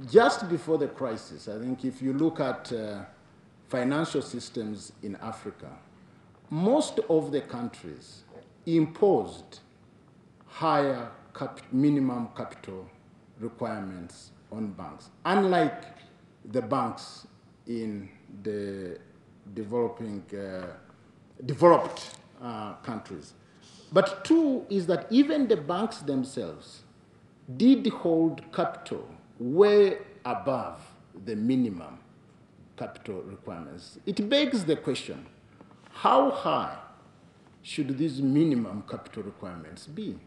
just before the crisis, I think if you look at financial systems in Africa, most of the countries imposed higher minimum capital requirements on banks, unlike the banks in the developed countries. But two is that even the banks themselves did hold capital way above the minimum capital requirements. It begs the question, how high should these minimum capital requirements be?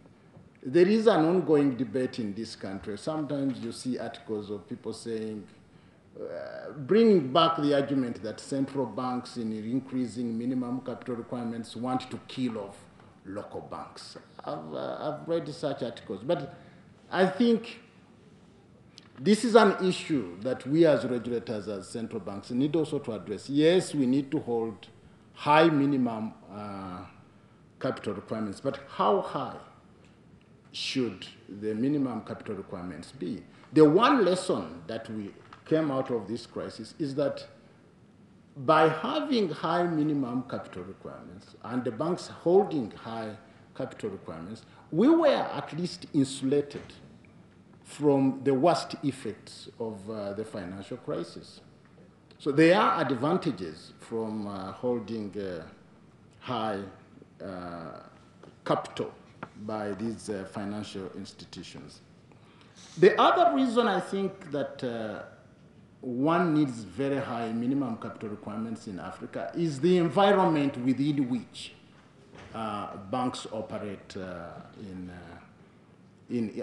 There is an ongoing debate in this country. Sometimes you see articles of people saying, bringing back the argument that central banks in increasing minimum capital requirements want to kill off local banks. I've read such articles, but I think this is an issue that we as regulators, as central banks, need also to address. Yes, we need to hold high minimum capital requirements, but how high should the minimum capital requirements be? The one lesson that we came out of this crisis is that by having high minimum capital requirements and the banks holding high capital requirements, we were at least insulated from the worst effects of the financial crisis. So there are advantages from holding high capital by these financial institutions. The other reason I think that one needs very high minimum capital requirements in Africa is the environment within which banks operate in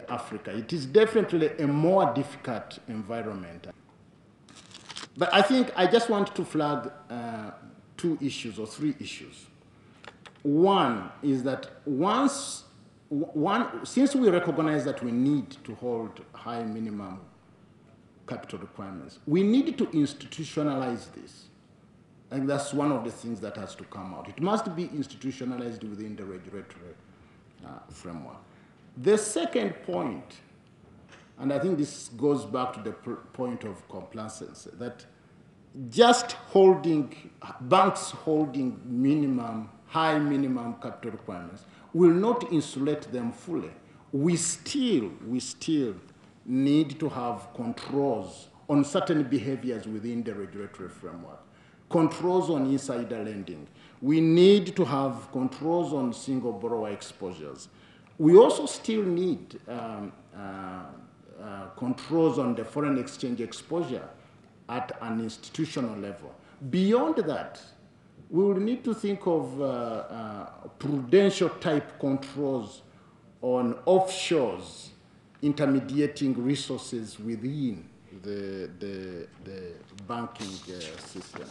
Africa. It is definitely a more difficult environment. But I think I just want to flag two issues or three issues. One is that since we recognize that we need to hold high minimum capital requirements, we need to institutionalize this. And that's one of the things that has to come out. It must be institutionalized within the regulatory framework. The second point, and I think this goes back to the point of compliance, that just banks holding high minimum capital requirements will not insulate them fully. We still need to have controls on certain behaviors within the regulatory framework, controls on insider lending. We need to have controls on single borrower exposures. We also still need controls on the foreign exchange exposure at an institutional level. Beyond that, we will need to think of prudential type controls on offshores intermediating resources within the banking system.